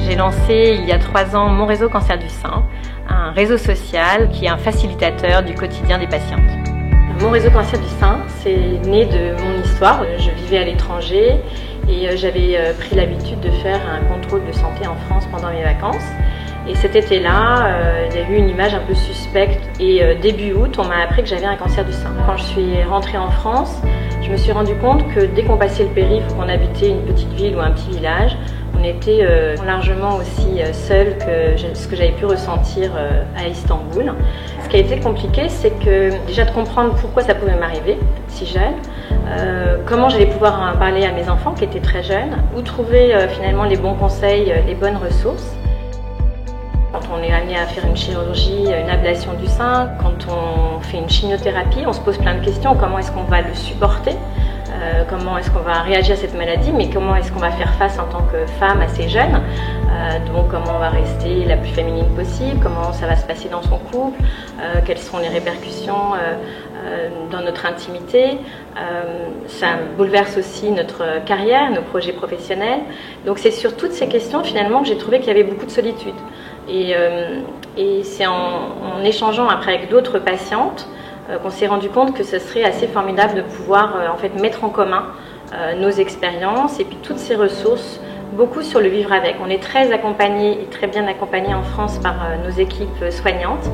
J'ai lancé il y a 3 ans Mon Réseau Cancer du Sein, un réseau social qui est un facilitateur du quotidien des patientes. Mon Réseau Cancer du Sein, c'est né de mon histoire. Je vivais à l'étranger et j'avais pris l'habitude de faire un contrôle de santé en France pendant mes vacances. Et cet été-là, il y a eu une image un peu suspecte et début août, on m'a appris que j'avais un cancer du sein. Quand je suis rentrée en France, je me suis rendu compte que dès qu'on passait le périph' ou qu'on habitait une petite ville ou un petit village, on était largement aussi seul que ce que j'avais pu ressentir à Istanbul. Ce qui a été compliqué, c'est que déjà de comprendre pourquoi ça pouvait m'arriver si jeune, comment j'allais pouvoir en parler à mes enfants qui étaient très jeunes, où trouver finalement les bons conseils, les bonnes ressources. Quand on est amené à faire une chirurgie, une ablation du sein, quand on fait une chimiothérapie, on se pose plein de questions. Comment est-ce qu'on va le supporter ? Comment est-ce qu'on va réagir à cette maladie, mais comment est-ce qu'on va faire face en tant que femme assez jeune, donc comment on va rester la plus féminine possible, comment ça va se passer dans son couple, quelles seront les répercussions dans notre intimité. Ça bouleverse aussi notre carrière, nos projets professionnels. Donc c'est sur toutes ces questions finalement que j'ai trouvé qu'il y avait beaucoup de solitude. Et c'est en échangeant après avec d'autres patientes qu'on s'est rendu compte que ce serait assez formidable de pouvoir en fait mettre en commun nos expériences et puis toutes ces ressources, beaucoup sur le vivre avec. On est très accompagnés et très bien accompagnés en France par nos équipes soignantes,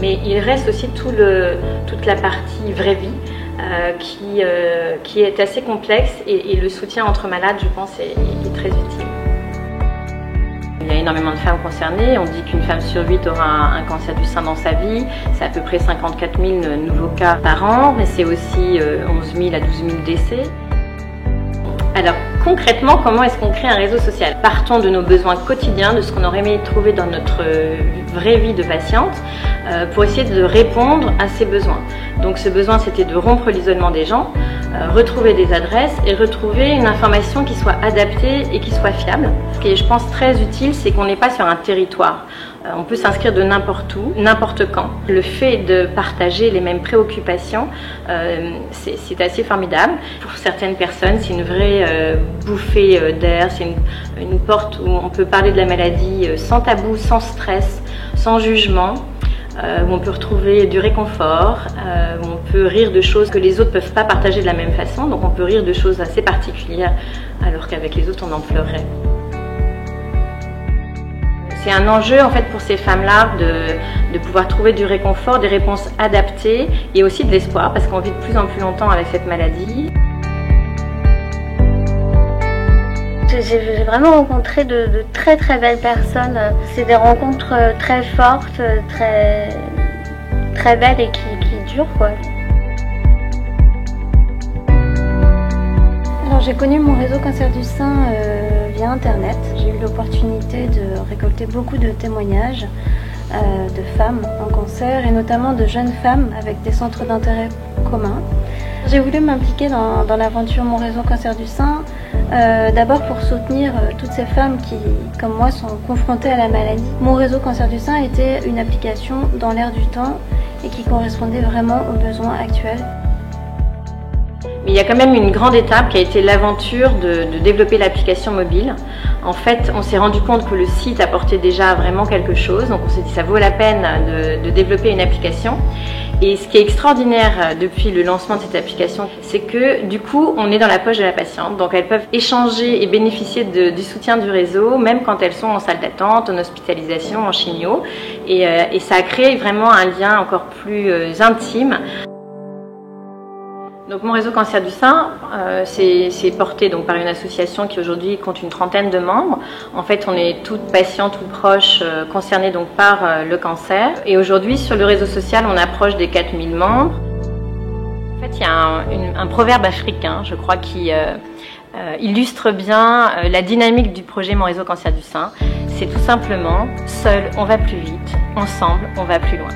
mais il reste aussi toute la partie vraie vie qui est assez complexe et le soutien entre malades, je pense, est très utile. Il y a énormément de femmes concernées. On dit qu'une femme sur 8 aura un cancer du sein dans sa vie. C'est à peu près 54 000 nouveaux cas par an, mais c'est aussi 11 000 à 12 000 décès. Alors concrètement, comment est-ce qu'on crée un réseau social? Partons de nos besoins quotidiens, de ce qu'on aurait aimé trouver dans notre vraie vie de patiente, pour essayer de répondre à ces besoins. Donc ce besoin, c'était de rompre l'isolement des gens, retrouver des adresses et retrouver une information qui soit adaptée et qui soit fiable. Ce qui est, je pense, très utile, c'est qu'on n'est pas sur un territoire. On peut s'inscrire de n'importe où, n'importe quand. Le fait de partager les mêmes préoccupations, c'est assez formidable. Pour certaines personnes, c'est une vraie bouffée d'air, c'est une porte où on peut parler de la maladie sans tabou, sans stress, sans jugement, où on peut retrouver du réconfort, où on peut rire de choses que les autres ne peuvent pas partager de la même façon. Donc on peut rire de choses assez particulières, alors qu'avec les autres, on en pleurerait. C'est un enjeu en fait pour ces femmes-là de pouvoir trouver du réconfort, des réponses adaptées et aussi de l'espoir parce qu'on vit de plus en plus longtemps avec cette maladie. J'ai vraiment rencontré de très très belles personnes. C'est des rencontres très fortes, très belles et qui durent quoi. Alors j'ai connu mon réseau cancer du sein via internet. J'ai eu l'opportunité de récolter beaucoup de témoignages de femmes en cancer et notamment de jeunes femmes avec des centres d'intérêt communs. J'ai voulu m'impliquer dans l'aventure Mon Réseau Cancer du Sein, d'abord pour soutenir toutes ces femmes qui, comme moi, sont confrontées à la maladie. Mon Réseau Cancer du Sein était une application dans l'air du temps et qui correspondait vraiment aux besoins actuels. Mais il y a quand même une grande étape qui a été l'aventure de développer l'application mobile. En fait, on s'est rendu compte que le site apportait déjà vraiment quelque chose, donc on s'est dit ça vaut la peine de développer une application. Et ce qui est extraordinaire depuis le lancement de cette application, c'est que du coup, on est dans la poche de la patiente, donc elles peuvent échanger et bénéficier du soutien du réseau, même quand elles sont en salle d'attente, en hospitalisation, en chimio. Et ça a créé vraiment un lien encore plus intime. Donc Mon Réseau Cancer du Sein, c'est porté donc par une association qui aujourd'hui compte une 30aine de membres. En fait, on est toutes patientes ou proches concernées donc par le cancer. Et aujourd'hui, sur le réseau social, on approche des 4000 membres. En fait, il y a un proverbe africain, je crois, qui illustre bien la dynamique du projet Mon Réseau Cancer du Sein. c'est tout simplement, seul on va plus vite, ensemble on va plus loin.